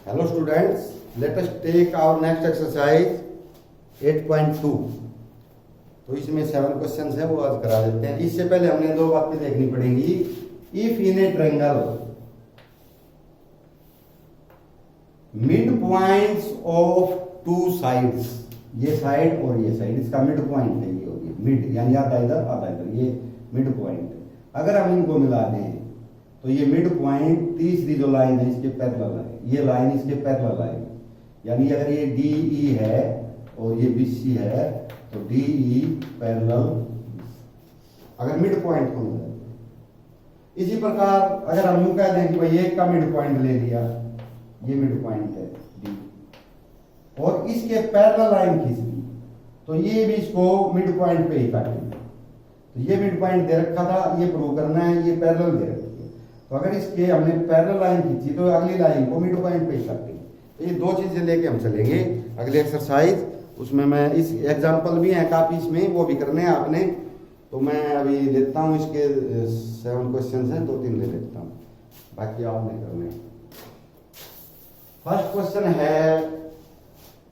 Hello students, let us take our next exercise 8.2। तो इसमें 7 questions है, वो आज करा देते हैं। इससे पहले हमने दो बातें देखनी पड़ेंगी। If in A triangle mid points of two sides, ये साइड और ये साइड, इसका मिड पॉइंट है, ये होगी मिड, यानी आधा इधर आधा इधर, ये मिड पॉइंट है। अगर हम इनको मिला दें तो ये मिड पॉइंट तीसरी जो लाइन है इसके पैरेलल है, ये लाइन इसके पैरेलल आएगी। यानी अगर ये डी ई है और ये बी सी है तो डी ई पैरेलल, अगर मिड पॉइंट को मिला। इसी प्रकार अगर हम यूं कह दें कि भाई एक का मिड पॉइंट ले लिया, ये मिड पॉइंट है डी, और इसके पैरेलल लाइन खींच ली, तो ये भी इसको मिड पॉइंट पे ही काटेंगे। तो ये मिड पॉइंट दे रखा था, ये प्रूव करना है, ये पैरेलल दे रखी है। तो अगर इसके हमने पैरेलल लाइन खींची तो अगली लाइन को मिड पॉइंट पे ही काटेंगे। तो ये दो चीजें लेके हम चलेंगे अगली एक्सरसाइज। उसमें मैं इस एग्जांपल भी है काफी, इसमें वो भी करने हैं आपने। तो मैं अभी लेता हूँ, इसके 7 क्वेश्चन हैं, 2-3 ले लेता हूँ, बाकी आपने करने हैं। फर्स्ट क्वेश्चन है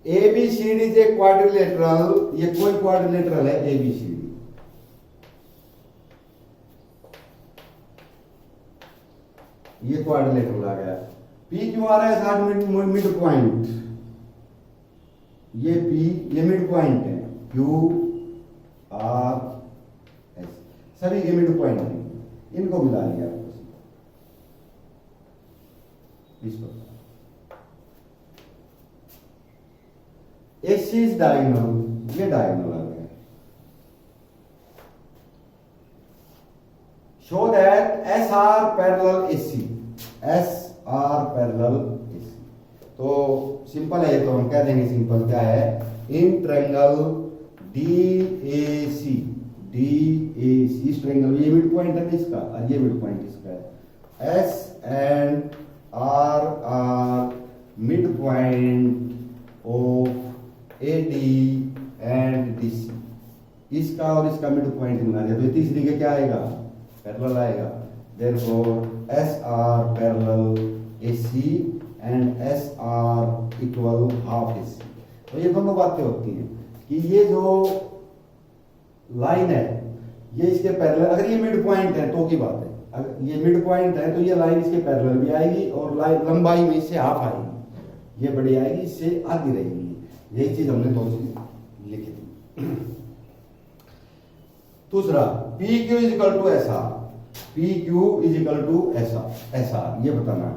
ABCD इज ए क्वाड्रिलेटरल। ये कोई क्वाड्रिलेटरल है ABCD, ये क्वाड्रिलेटरल आ गया। PQR है मिड पॉइंट, ये P, ये मिड पॉइंट है, QR S, सभी के मिड पॉइंट है, इनको मिला लिया इसको। AC इज डायगोनल, ये डायगोनल आ गया। Show that SR parallel AC, SR parallel AC। तो सिंपल है, तो हम कह देंगे सिंपल क्या है, इन ट्रायंगल DAC, DAC इस ट्रायंगल में ये मिड पॉइंट है इसका और ये मिड पॉइंट इसका है। S and R are mid point of AD and DC, इसका और इसका मिड पॉइंट मिला दिया, तो तीसरी के क्या आएगा, पैरेलल आएगा। Therefore SR parallel AC and SR equal half AC। तो ये दोनों बातें होती हैं कि ये जो लाइन है ये इसके पैरेलल, अगर ये मिड पॉइंट है तो की बात है, अगर ये मिड पॉइंट है तो ये लाइन इसके पैरेलल भी आएगी और लाइन लंबाई में इससे हाफ आएगी, ये बड़ी आएगी, इससे आधी रहेगी। यही चीज हमने दो चीज लिखी थी। दूसरा PQ is equal to SR, PQ is equal to SR, ये बताना।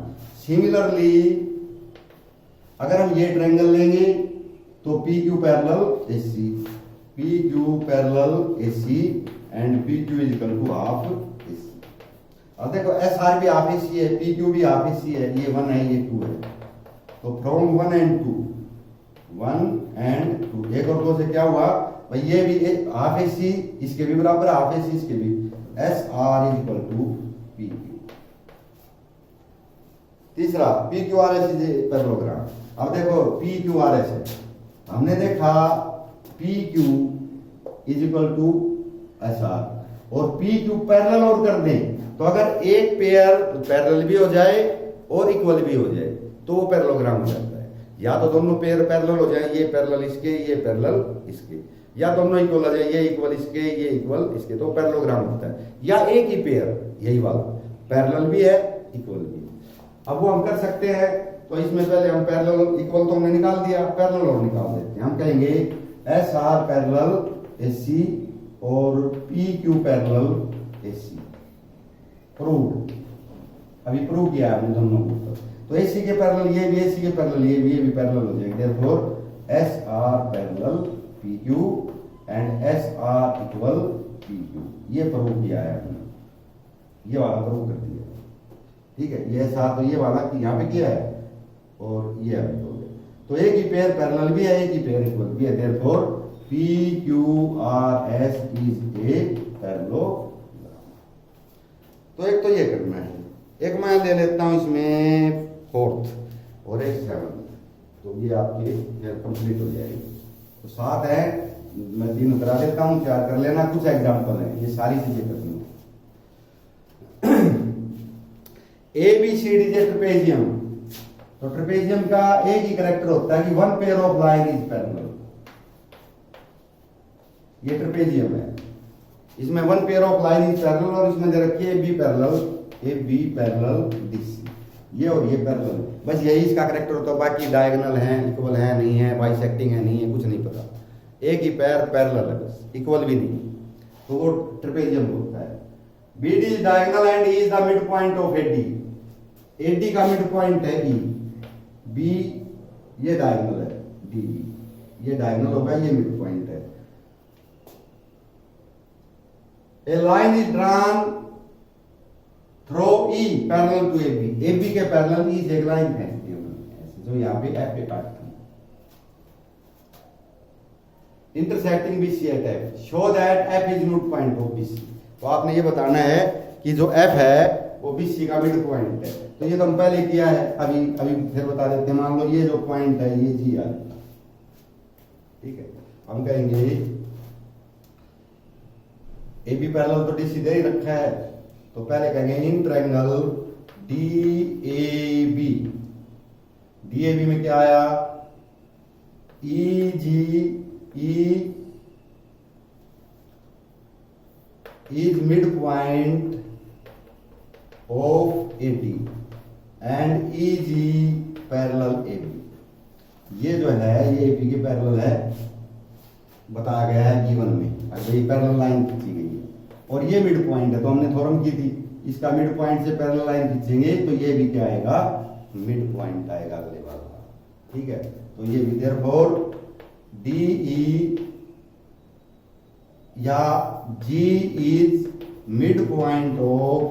सिमिलरली अगर हम ये ट्रायंगल लेंगे तो PQ parallel AC, PQ parallel AC and PQ is equal to half AC। अब देखो SR भी हाफ AC है, PQ भी हाफ AC है, ये 1 है ये 2 है, तो फ्रॉम 1 एंड 2, 1 एंड 2, एक और दो से क्या हुआ भाई, ये भी हाफ AC इसके भी बराबर, हाफ AC इसके भी, SR is equal to PQ। तीसरा PQRS इज पैरेललोग्राम। अब देखो PQRS है, हमने देखा PQ is equal to SR और PQ पैरेलल और कर दें तो अगर एक पेयर पैरेलल भी हो जाए और इक्वल भी हो जाए तो वो पैरेललोग्राम हो जाता है। या तो दोनों पेयर पैरेलल हो जाए, ये पैरेलल इसके ये पैरेलल इसके, या दोनों इक्वल हो जाए, ये इक्वल इसके ये इक्वल इसके, तो पैरेललोग्राम होता है। या एक ही पेयर, यही वाला पैरेलल भी है इक्वल भी है। अब वो हम कर सकते हैं, तो इसमें पहले हम पैरेलल इक्वल तो हमने निकाल दिया, पैरेलल और निकाल देते हैं। हम कहेंगे SR पैरेलल AC और PQ पैरेलल AC, प्रूव, अभी प्रूव किया हमने दोनों को। तो AC के पैरेलल ये भी, AC के पैरेलल ये भी पैरेलल हो जाएंगे। Therefore SR parallel PQ and SR equal PQ, ये प्रूव किया है हमने, ये वाला प्रूव कर दिया, ठीक है। ये SR तो ये वाला कि यहाँ पे किया है और ये अभी हो गया, तो एक ही पेयर पैरेलल भी है, एक ही पेयर इक्वल भी है। Therefore PQRS is a parallelogram. तो एक तो ये करना है, एक मैं ले लेता हूं इसमें 4th और एक 7th, तो ये आपकी कंप्लीट हो जाएगी। तो 7 है, मैं 3 करा देता हूं, 4 कर लेना। कुछ एग्जाम्पल है, ये सारी चीजें करनी है। ABCD ट्रेपेजियम, तो ट्रेपेजियम का एक ही कैरेक्टर होता है कि one pair of line is parallel. ये ट्रेपेजियम है, इसमें one pair of line is parallel और इसमें दे रखी है ए बी पैरेलल डीसी, ये और ये पैरेलल, बस यही इसका कैरेक्टर होता है। बाकी डायगोनल है, इक्वल है नहीं है, बाइसेक्टिंग है नहीं है, कुछ नहीं पता। एक ही पैर पैरेलल है बस, इक्वल भी नहीं, तो वो ट्रेपेजियम होता है। BD is diagonal and E is the mid point of AD। AD का मिड पॉइंट है E, B ये डायगोनल है, DB ये डायगोनल होगा, ये मिड पॉइंट है। A line is drawn through E parallel to AB। AB के parallel E से एक लाइन खींचती है ऐसे, जो यहाँ पे F पे काटती है। Intersecting BC at F, show that F is mid point of BC। तो आपने ये बताना है कि जो F है वो BC का मिड पॉइंट है। तो ये तो हम पहले किया है, अभी फिर बता देते हैं। मान लो ये जो पॉइंट है ये G है, ठीक है, हम कहेंगे AB पैरेलल तो DC दे ही रखा है, तो पहले कहेंगे इन ट्रायंगल DAB में क्या आया, EGE is midpoint of AD and EG parallel AB। ये जो है ये AB के पैरेलल है, बताया गया है G1 में। अच्छा ये पैरेलल लाइन खींची गई है और ये मिड पॉइंट है, तो हमने थ्योरम की थी, इसका मिड पॉइंट से पैरेलल लाइन खींचेंगे तो ये भी क्या आएगा, मिड पॉइंट आएगा अगले वाला, ठीक है। तो ये भी देयरफॉर DE या G is mid point of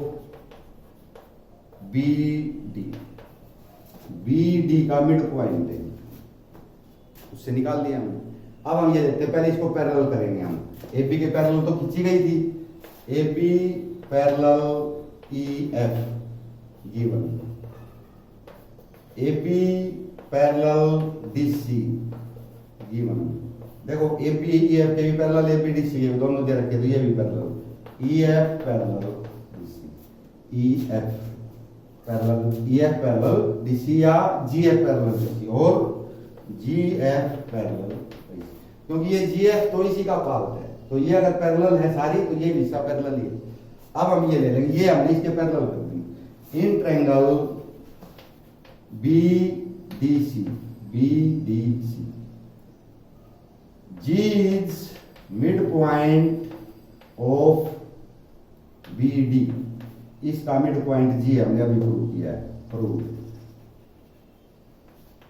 BD का मिड पॉइंट है, उससे निकाल लिया हमने। अब हम ये देखते हैं, पहले इसको पैरेलल करेंगे हम। AB के पैरेलल तो खींची गई थी, AB parallel EF given, AB parallel DC given. देखो AB EF के भी पैरेलल, AB DC के दोनों दे रखे, तो ये भी parallel, EF parallel DC, EF parallel DC या GF पैरेलल DC और GF पैरेलल, क्योंकि ये GF तो इसी का पार्ट है, तो ये अगर पैरेलल है सारी तो ये भी इसका पैरेलल ही है। अब हम ये ले लेंगे, ये हमने इसके पैरेलल कर दी। In triangle BDC G is midpoint of BD, इसका मिड पॉइंट G हमने अभी प्रूव किया है, प्रूव,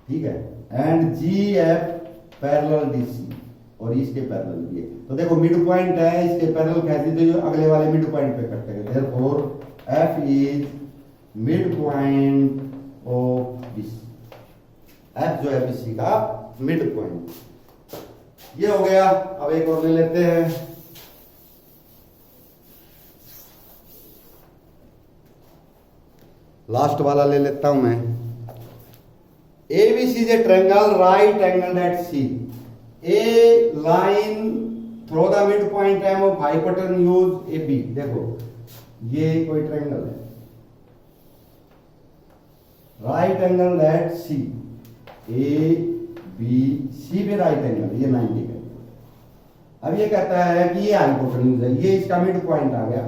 ठीक है। एंड GF पैरेलल DC और इसके पैरेलल भी है। तो देखो मिड पॉइंट है, इसके पैरेलल कैसे, तो ये अगले वाले मिड पॉइंट पे कट करेंगे। Therefore F is mid point of BC, F जो है BC का मिड पॉइंट। ये हो गया। अब एक और ले लेते हैं, लास्ट वाला ले लेता हूं मैं। ABC is a triangle right angled at C। A line through the midpoint M of hypotenuse AB। देखो ये कोई ट्रायंगल है, right angle at C, ABC पे राइट एंगल, ये 90 का। अब ये कहता है कि ये हाइपोटेन्यूज है, ये इसका मिड पॉइंट आ गया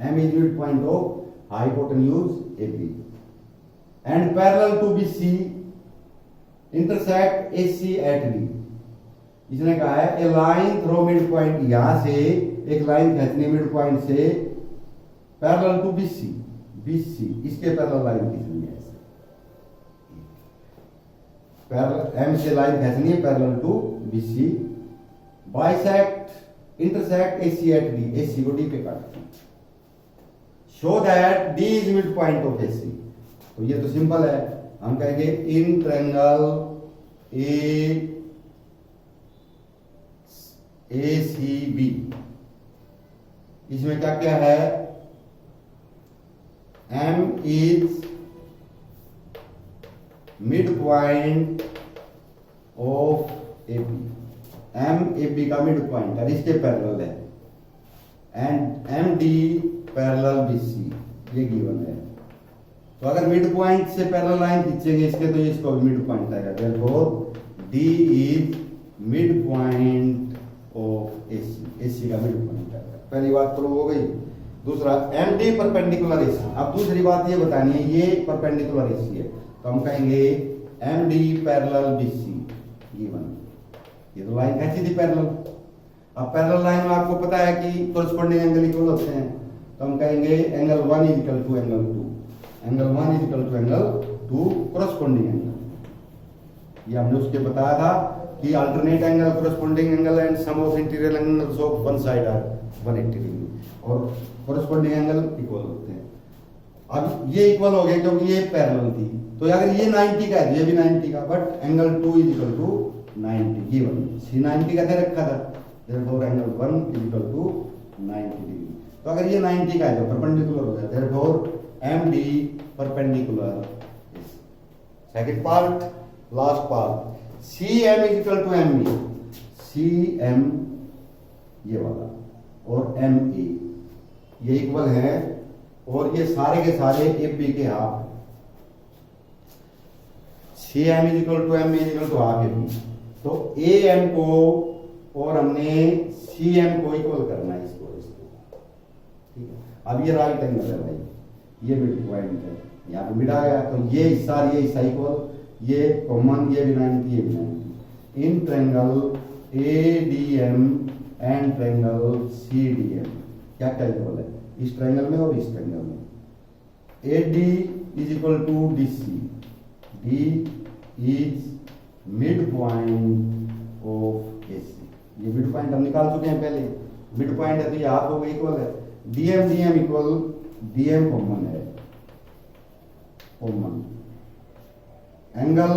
M is mid point of hypotenuse AB and parallel to BC intersect AC at D। इसने कहा है a line through mid point, यहां से एक लाइन खींचनी मिड पॉइंट से पैरेलल टू BC, इसके पैरेलल लाइन खींचनी है, पैरेलल M से लाइन खींचनी है parallel to BC, bisect intersect AC at D, AC को D पे काटते हैं, show that D is mid point of AC। तो ये तो सिंपल है, हम कहेंगे इन ट्रायंगल ACB, इसमें क्या क्या है, M is mid point of AB, M AB का मिड पॉइंट है, इसके पैरेलल है, एंड MD पैरेलल BC, ये गिवन है। तो अगर मिड पॉइंट से पैरेलल लाइन खींचेंगे इसके, तो इसको भी मिड पॉइंट आएगा। Therefore D is mid point of AC, AC का मिड पॉइंट आएगा। पहली बात प्रूव हो गई। दूसरा एम डी परपेंडिकुलर एसी। अब दूसरी बात ये बतानी है, ये परपेंडिकुलर एसी है तो हम कहेंगे M D parallel BC given. ये तो लाइन खींची थी पैरेलल। अब पैरेलल लाइन में आपको पता है कि कोरिस्पोंडिंग एंगल इक्वल होते हैं, तो हम कहेंगे angle 1 is equal to angle 2, angle 1 is equal to angle 2 corresponding angle. ये हमने उसके बताया था कि alternate angle, corresponding angle and sum of interior angles of one side are 180 degree और कोरिस्पोंडिंग एंगल इक्वल होते हैं। अब ये इक्वल हो गया क्योंकि ये पैरेलल थी, तो अगर ये 90 का है ये भी 90 का, but angle 2 is equal to 90 given. See 90 का दे रखा था, therefore angle 1 is equal to 90 degree. तो अगर ये 90 का है तो परपेंडिकुलर हो जाता है, therefore M D perpendicular. Second part, last part, C M is equal to M E. C M ये वाला और एम ए ये इक्वल है, और ये सारे के सारे ए बी के half. C M is equal to M is equal to half A B. तो ए एम को और हमने सी एम को इक्वल करना है इसको। ठीक है, अब ये राइट एंगल है भाई, ये मिड पॉइंट है, यहाँ पे मिड आ गया, तो ये हिस्सा और ये हिस्सा इक्वल, ये कॉमन, ये भी 90 ये भी 90। In triangle A D M and triangle C D M क्या क्या इक्वल है, इस ट्रायंगल में और इस ट्रायंगल में। A D is equal to D C, D is mid point of A C. ये मिड पॉइंट हम निकाल चुके हैं पहले, मिड पॉइंट है तो ये हाफ हो गई इक्वल है। डीएम इक्वल, डीएम कॉमन है, common. Angle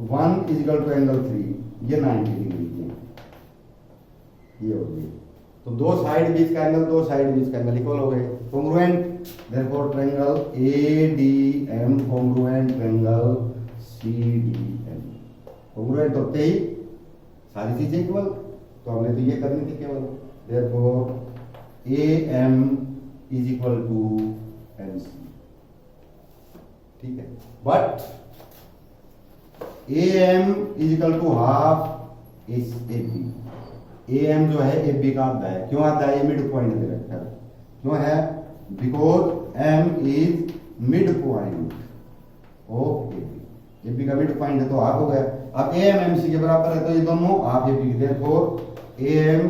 1 is equal to angle 3, ये 90 डिग्री है, ये हो गई। तो दो साइड बीच का एंगल, दो साइड बीच का एंगल इक्वल हो गए, congruent. Therefore triangle A D M congruent triangle C D M. Congruent होते ही सारी चीजें इक्वल, तो हमने तो ये करनी थी केवल। Therefore A M is equal to M C. ठीक है, but A M is equal to half A B. A M जो है ए बी का आधा है। क्यों आधा है, ये मिड पॉइंट दे रखा है। क्यों है, because M is mid point of A B. A B का मिड पॉइंट है तो हाफ हो गया। अब ए एम एम सी के बराबर है तो ये दोनों half A B. Therefore A M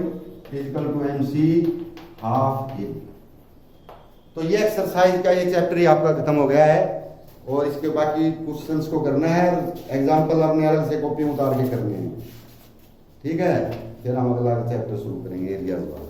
is equal to M C half A B. तो ये एक्सरसाइज का ये चैप्टर ही आपका खत्म हो गया है, और इसके बाकी क्वेश्चंस को करना है, एग्जाम्पल अपने अलग से कॉपी उतार के करने हैं। ठीक है, फिर हम अगला चैप्टर शुरू करेंगे एरियाज वाला।